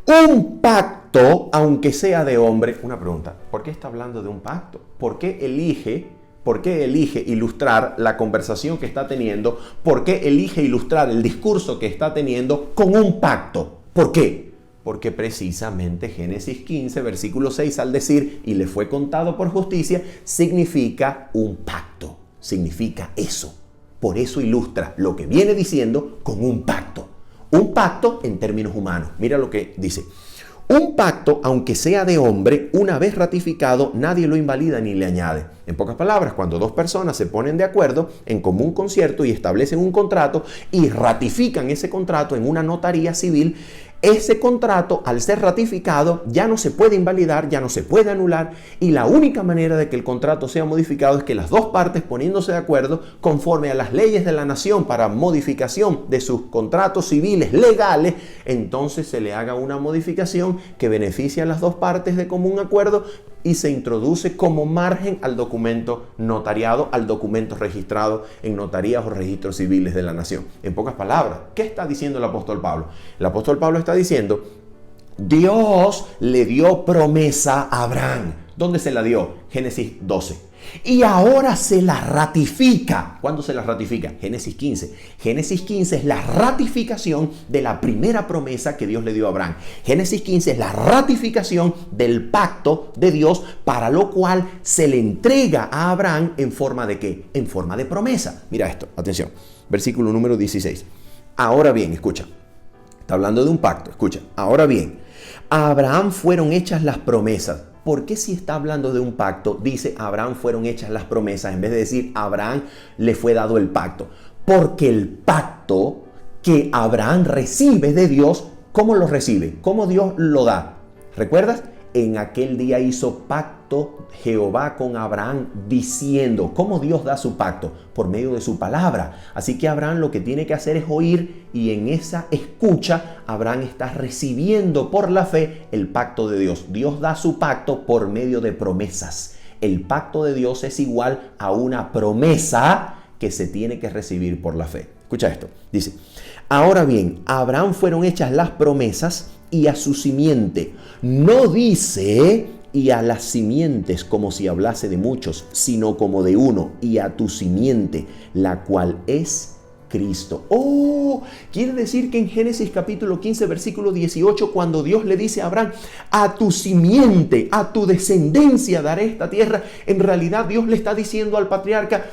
Un pacto, aunque sea de hombre. Una pregunta, ¿por qué está hablando de un pacto? ¿Por qué elige ilustrar la conversación que está teniendo? ¿Por qué elige ilustrar el discurso que está teniendo con un pacto? ¿Por qué? Porque precisamente Génesis 15, versículo 6, al decir, y le fue contado por justicia, significa un pacto. Significa eso. Por eso ilustra lo que viene diciendo con un pacto. Un pacto en términos humanos. Mira lo que dice. Un pacto, aunque sea de hombre, una vez ratificado, nadie lo invalida ni le añade. En pocas palabras, cuando 2 personas se ponen de acuerdo en común concierto y establecen un contrato y ratifican ese contrato en una notaría civil, ese contrato, al ser ratificado, ya no se puede invalidar, ya no se puede anular, y la única manera de que el contrato sea modificado es que las 2 partes, poniéndose de acuerdo conforme a las leyes de la nación para modificación de sus contratos civiles legales, entonces se le haga una modificación que beneficie a las 2 partes de común acuerdo y se introduce como margen al documento notariado, al documento registrado en notarías o registros civiles de la nación. En pocas palabras, ¿qué está diciendo el apóstol Pablo? El apóstol Pablo está diciendo, Dios le dio promesa a Abraham. ¿Dónde se la dio? Génesis 12. Y ahora se la ratifica. ¿Cuándo se la ratifica? Génesis 15. Génesis 15 es la ratificación de la primera promesa que Dios le dio a Abraham. Génesis 15 es la ratificación del pacto de Dios, para lo cual se le entrega a Abraham en forma de ¿qué? En forma de promesa. Mira esto, atención. Versículo número 16. Ahora bien, escucha. Está hablando de un pacto, escucha. Ahora bien, a Abraham fueron hechas las promesas. ¿Por qué si está hablando de un pacto, dice a Abraham fueron hechas las promesas, en vez de decir a Abraham le fue dado el pacto? Porque el pacto que Abraham recibe de Dios, ¿cómo lo recibe? ¿Cómo Dios lo da? ¿Recuerdas? En aquel día hizo pacto Jehová con Abraham diciendo, ¿cómo Dios da su pacto? Por medio de su palabra. Así que Abraham lo que tiene que hacer es oír, y en esa escucha Abraham está recibiendo por la fe el pacto de Dios. Dios da su pacto por medio de promesas. El pacto de Dios es igual a una promesa que se tiene que recibir por la fe. Escucha esto. Dice, ahora bien, a Abraham fueron hechas las promesas y a su simiente. No dice y a las simientes como si hablase de muchos, sino como de uno, y a tu simiente, la cual es Cristo. Quiere decir que en Génesis capítulo 15, versículo 18, cuando Dios le dice a Abraham, a tu simiente, a tu descendencia daré esta tierra, en realidad Dios le está diciendo al patriarca,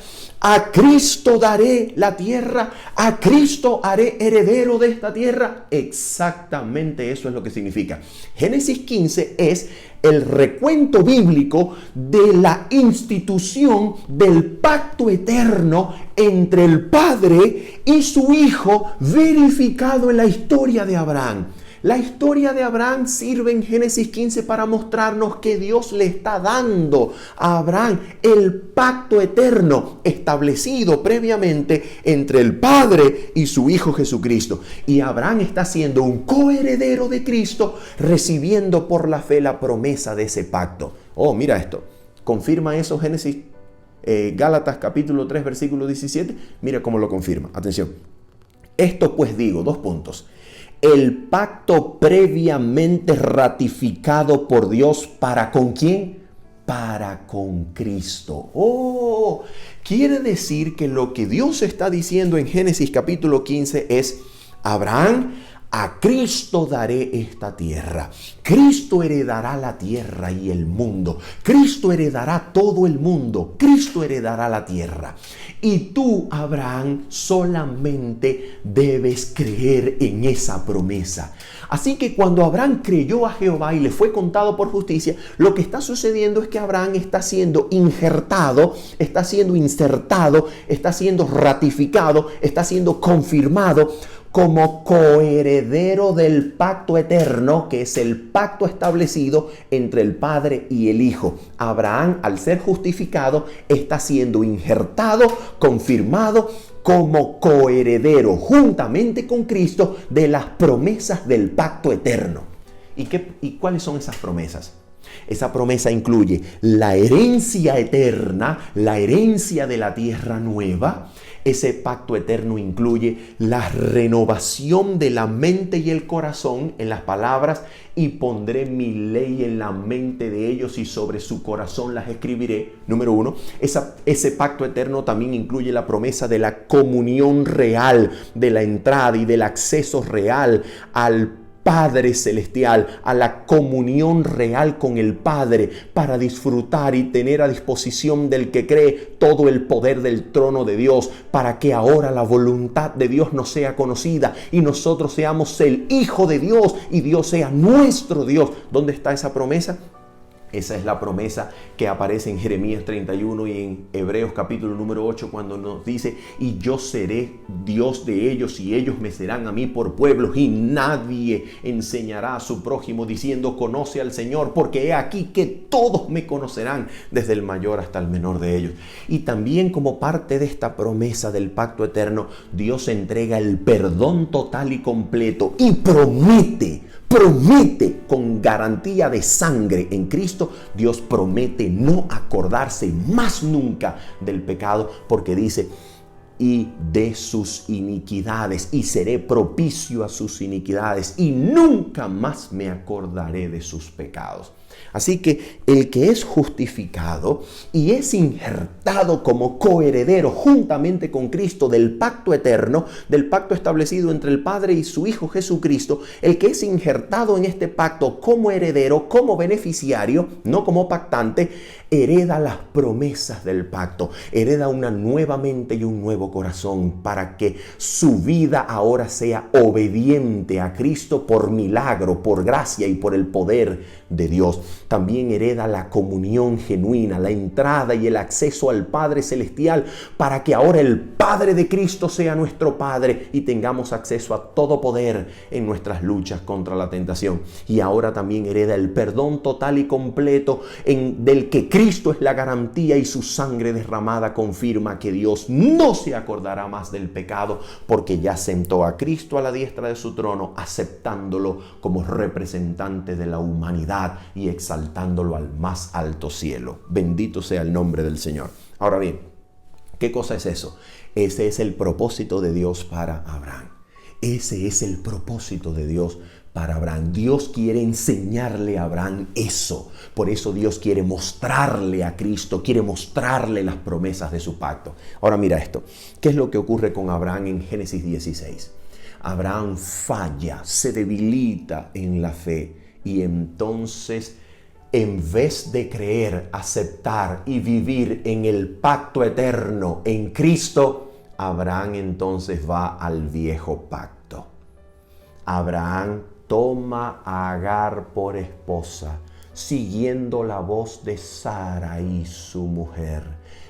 ¿A Cristo daré la tierra? ¿A Cristo haré heredero de esta tierra? Exactamente eso es lo que significa. Génesis 15 es el recuento bíblico de la institución del pacto eterno entre el Padre y su Hijo, verificado en la historia de Abraham. La historia de Abraham sirve en Génesis 15 para mostrarnos que Dios le está dando a Abraham el pacto eterno establecido previamente entre el Padre y su Hijo Jesucristo. Y Abraham está siendo un coheredero de Cristo, recibiendo por la fe la promesa de ese pacto. Oh, mira esto. Confirma eso Génesis, Gálatas capítulo 3, versículo 17. Mira cómo lo confirma. Atención. Esto pues digo, 2 puntos. El pacto previamente ratificado por Dios, ¿para con quién? Para con Cristo. Oh, quiere decir que lo que Dios está diciendo en Génesis capítulo 15 es: Abraham, a Cristo daré esta tierra. Cristo heredará la tierra y el mundo. Cristo heredará todo el mundo. Cristo heredará la tierra. Y tú, Abraham, solamente debes creer en esa promesa. Así que cuando Abraham creyó a Jehová y le fue contado por justicia, lo que está sucediendo es que Abraham está siendo injertado, está siendo insertado, está siendo ratificado, está siendo confirmado como coheredero del pacto eterno, que es el pacto establecido entre el Padre y el Hijo. Abraham, al ser justificado, está siendo injertado, confirmado como coheredero juntamente con Cristo de las promesas del pacto eterno. ¿Y cuáles son esas promesas? Esa promesa incluye la herencia eterna, la herencia de la tierra nueva. Ese pacto eterno incluye la renovación de la mente y el corazón, en las palabras: y pondré mi ley en la mente de ellos y sobre su corazón las escribiré. Número 1, ese pacto eterno también incluye la promesa de la comunión real, de la entrada y del acceso real al Padre Celestial, a la comunión real con el Padre, para disfrutar y tener a disposición del que cree todo el poder del trono de Dios, para que ahora la voluntad de Dios nos sea conocida y nosotros seamos el Hijo de Dios y Dios sea nuestro Dios. ¿Dónde está esa promesa? Esa es la promesa que aparece en Jeremías 31 y en Hebreos capítulo número 8, cuando nos dice: y yo seré Dios de ellos y ellos me serán a mí por pueblo, y nadie enseñará a su prójimo diciendo: conoce al Señor, porque he aquí que todos me conocerán, desde el mayor hasta el menor de ellos. Y también, como parte de esta promesa del pacto eterno, Dios entrega el perdón total y completo y promete con garantía de sangre en Cristo. Dios promete no acordarse más nunca del pecado, porque dice: y de sus iniquidades, y seré propicio a sus iniquidades, y nunca más me acordaré de sus pecados. Así que el que es justificado y es injertado como coheredero juntamente con Cristo del pacto eterno, del pacto establecido entre el Padre y su Hijo Jesucristo, el que es injertado en este pacto como heredero, como beneficiario, no como pactante, hereda las promesas del pacto, hereda una nueva mente y un nuevo corazón, para que su vida ahora sea obediente a Cristo por milagro, por gracia y por el poder de Dios. También hereda la comunión genuina, la entrada y el acceso al Padre Celestial, para que ahora el Padre de Cristo sea nuestro Padre y tengamos acceso a todo poder en nuestras luchas contra la tentación. Y ahora también hereda el perdón total y completo del que Cristo es la garantía, y su sangre derramada confirma que Dios no se acordará más del pecado, porque ya sentó a Cristo a la diestra de su trono, aceptándolo como representante de la humanidad y exaltándolo al más alto cielo. Bendito sea el nombre del Señor. Ahora bien, ¿qué cosa es eso? Ese es el propósito de Dios para Abraham. Ese es el propósito de Dios para Abraham. Dios quiere enseñarle a Abraham eso. Por eso Dios quiere mostrarle a Cristo, quiere mostrarle las promesas de su pacto. Ahora mira esto. ¿Qué es lo que ocurre con Abraham en Génesis 16? Abraham falla, se debilita en la fe, y entonces en vez de creer, aceptar y vivir en el pacto eterno en Cristo, Abraham entonces va al viejo pacto. Abraham toma a Agar por esposa, siguiendo la voz de Sarai, su mujer.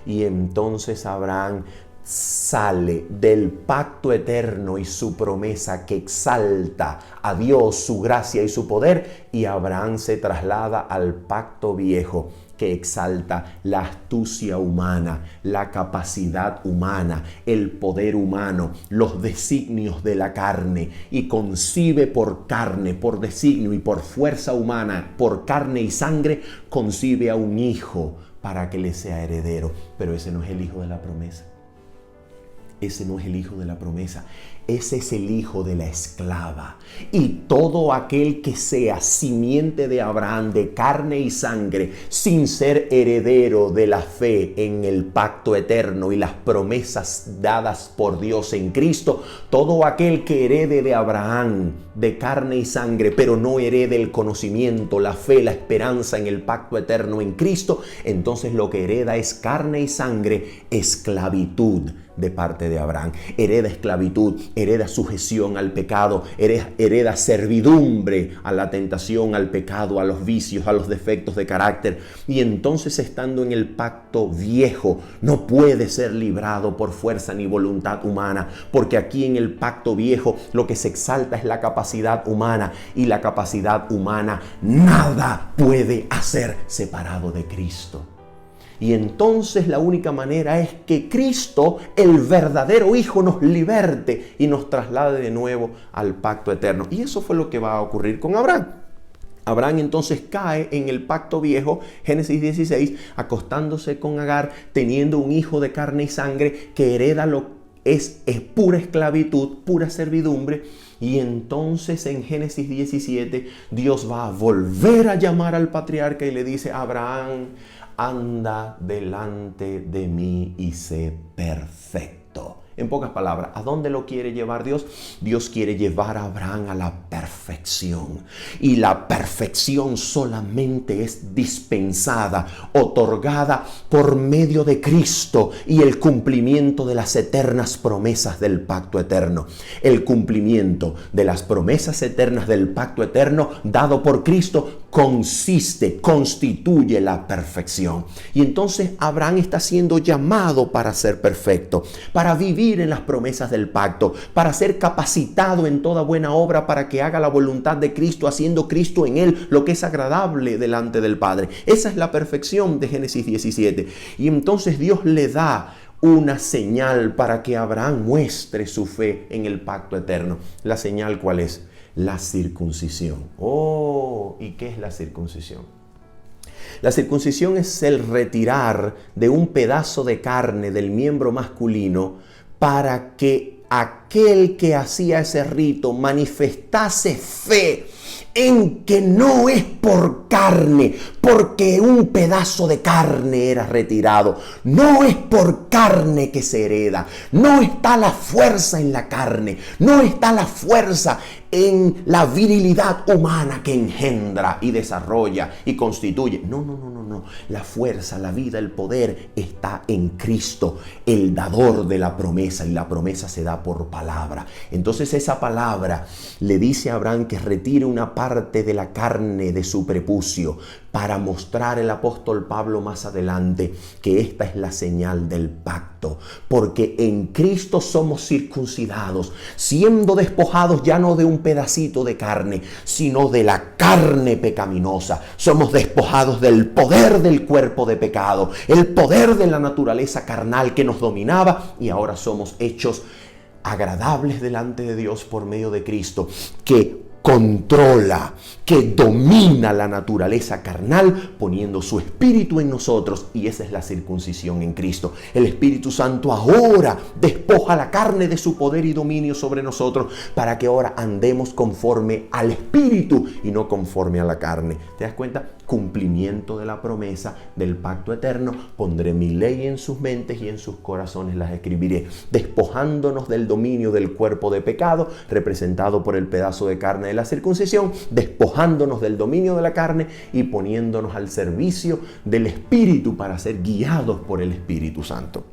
Y entonces Abraham sale del pacto eterno y su promesa que exalta a Dios, su gracia y su poder, y Abraham se traslada al pacto viejo que exalta la astucia humana, la capacidad humana, el poder humano, los designios de la carne, y concibe por carne, por designio y por fuerza humana, por carne y sangre, concibe a un hijo para que le sea heredero. Pero ese no es el hijo de la promesa. Ese no es el hijo de la promesa. Ese es el hijo de la esclava. Y todo aquel que sea simiente de Abraham, de carne y sangre, sin ser heredero de la fe en el pacto eterno y las promesas dadas por Dios en Cristo, todo aquel que herede de Abraham, de carne y sangre, pero no herede el conocimiento, la fe, la esperanza en el pacto eterno en Cristo, entonces lo que hereda es carne y sangre, esclavitud de parte de Abraham. Hereda esclavitud, hereda sujeción al pecado, hereda servidumbre a la tentación, al pecado, a los vicios, a los defectos de carácter. Y entonces, estando en el pacto viejo, no puede ser librado por fuerza ni voluntad humana, porque aquí en el pacto viejo lo que se exalta es la capacidad humana, y la capacidad humana nada puede hacer separado de Cristo. Y entonces la única manera es que Cristo, el verdadero Hijo, nos liberte y nos traslade de nuevo al pacto eterno. Y eso fue lo que va a ocurrir con Abraham. Abraham entonces cae en el pacto viejo, Génesis 16, acostándose con Agar, teniendo un hijo de carne y sangre que hereda lo es pura esclavitud, pura servidumbre. Y entonces en Génesis 17 Dios va a volver a llamar al patriarca y le dice: Abraham, anda delante de mí y sé perfecto. En pocas palabras, ¿a dónde lo quiere llevar Dios? Dios quiere llevar a Abraham a la perfección. Y la perfección solamente es dispensada, otorgada por medio de Cristo y el cumplimiento de las eternas promesas del pacto eterno. El cumplimiento de las promesas eternas del pacto eterno dado por Cristo constituye la perfección. Y entonces Abraham está siendo llamado para ser perfecto, para vivir en las promesas del pacto, para ser capacitado en toda buena obra, para que haga la voluntad de Cristo, haciendo Cristo en él lo que es agradable delante del Padre. Esa es la perfección de Génesis 17. Y entonces Dios le da una señal para que Abraham muestre su fe en el pacto eterno. ¿La señal cuál es? La circuncisión. Oh, ¿y qué es la circuncisión? La circuncisión es el retirar de un pedazo de carne del miembro masculino para que aquel que hacía ese rito manifestase fe en que no es por carne, porque un pedazo de carne era retirado. No es por carne que se hereda. No está la fuerza en la carne. No está la fuerza en la virilidad humana que engendra y desarrolla y constituye. No. La fuerza, la vida, el poder está en Cristo, el dador de la promesa, y la promesa se da por palabra. Entonces esa palabra le dice a Abraham que retire una parte de la carne de su prepucio, para mostrar el apóstol Pablo más adelante que esta es la señal del pacto, porque en Cristo somos circuncidados, siendo despojados ya no de un pedacito de carne, sino de la carne pecaminosa. Somos despojados del poder del cuerpo de pecado, el poder de la naturaleza carnal que nos dominaba, y ahora somos hechos agradables delante de Dios por medio de Cristo, que controla, que domina la naturaleza carnal, poniendo su espíritu en nosotros, y esa es la circuncisión en Cristo. El Espíritu Santo ahora despoja la carne de su poder y dominio sobre nosotros, para que ahora andemos conforme al Espíritu y no conforme a la carne. ¿Te das cuenta? Cumplimiento de la promesa del pacto eterno. Pondré mi ley en sus mentes y en sus corazones las escribiré, despojándonos del dominio del cuerpo de pecado, representado por el pedazo de carne de la circuncisión, despojándonos despojándonos del dominio de la carne y poniéndonos al servicio del Espíritu para ser guiados por el Espíritu Santo.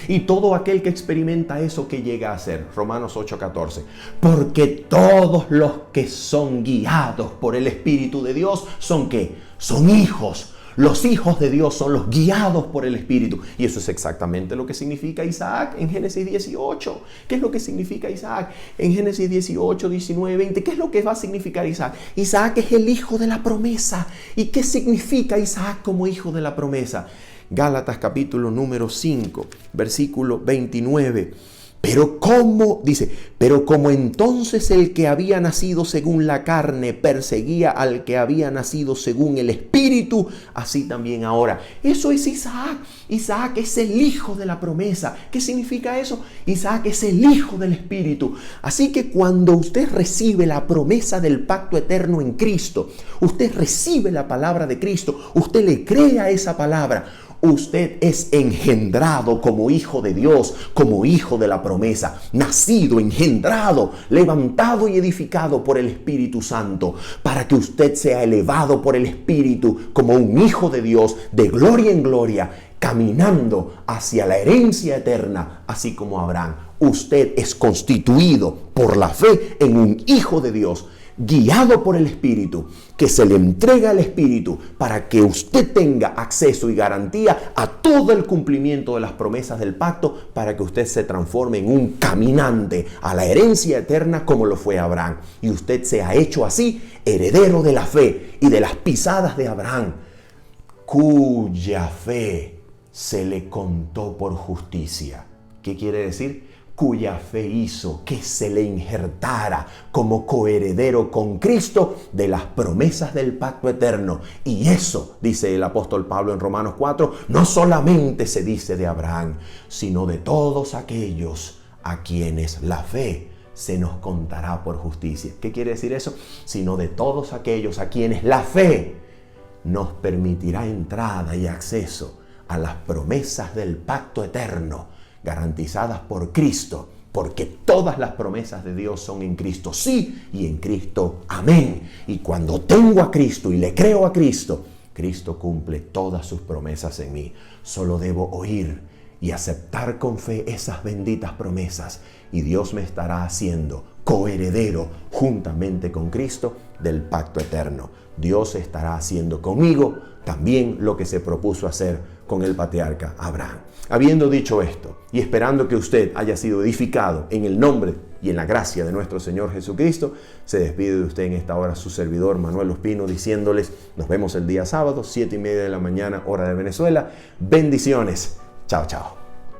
Y todo aquel que experimenta eso, ¿qué llega a ser? Romanos 8:14. Porque todos los que son guiados por el Espíritu de Dios, ¿son qué? Son hijos. Los hijos de Dios son los guiados por el Espíritu. Y eso es exactamente lo que significa Isaac en Génesis 18. ¿Qué es lo que significa Isaac en Génesis 18, 19, 20? ¿Qué es lo que va a significar Isaac? Isaac es el hijo de la promesa. ¿Y qué significa Isaac como hijo de la promesa? Gálatas capítulo número 5, versículo 29. Pero como entonces el que había nacido según la carne perseguía al que había nacido según el Espíritu, así también ahora. Eso es Isaac. Isaac es el hijo de la promesa. ¿Qué significa eso? Isaac es el hijo del Espíritu. Así que cuando usted recibe la promesa del pacto eterno en Cristo, usted recibe la palabra de Cristo, usted le cree a esa palabra. Usted es engendrado como hijo de Dios, como hijo de la promesa, nacido, engendrado, levantado y edificado por el Espíritu Santo, para que usted sea elevado por el Espíritu como un hijo de Dios, de gloria en gloria, caminando hacia la herencia eterna, así como Abraham. Usted es constituido por la fe en un hijo de Dios, guiado por el Espíritu, que se le entrega al Espíritu para que usted tenga acceso y garantía a todo el cumplimiento de las promesas del pacto, para que usted se transforme en un caminante a la herencia eterna como lo fue Abraham. Y usted se ha hecho así heredero de la fe y de las pisadas de Abraham, cuya fe se le contó por justicia. ¿Qué quiere decir? Cuya fe hizo que se le injertara como coheredero con Cristo de las promesas del pacto eterno. Y eso, dice el apóstol Pablo en Romanos 4, no solamente se dice de Abraham, sino de todos aquellos a quienes la fe se nos contará por justicia. ¿Qué quiere decir eso? Sino de todos aquellos a quienes la fe nos permitirá entrada y acceso a las promesas del pacto eterno, garantizadas por Cristo, porque todas las promesas de Dios son en Cristo sí y en Cristo amén. Y cuando tengo a Cristo y le creo a Cristo, Cristo cumple todas sus promesas en mí. Solo debo oír y aceptar con fe esas benditas promesas, y Dios me estará haciendo coheredero juntamente con Cristo del pacto eterno. Dios estará haciendo conmigo también lo que se propuso hacer con el patriarca Abraham. Habiendo dicho esto y esperando que usted haya sido edificado en el nombre y en la gracia de nuestro Señor Jesucristo, se despide de usted en esta hora su servidor Manuel Ospino, diciéndoles: nos vemos el día sábado, 7:30 de la mañana, hora de Venezuela. Bendiciones. Chao, chao.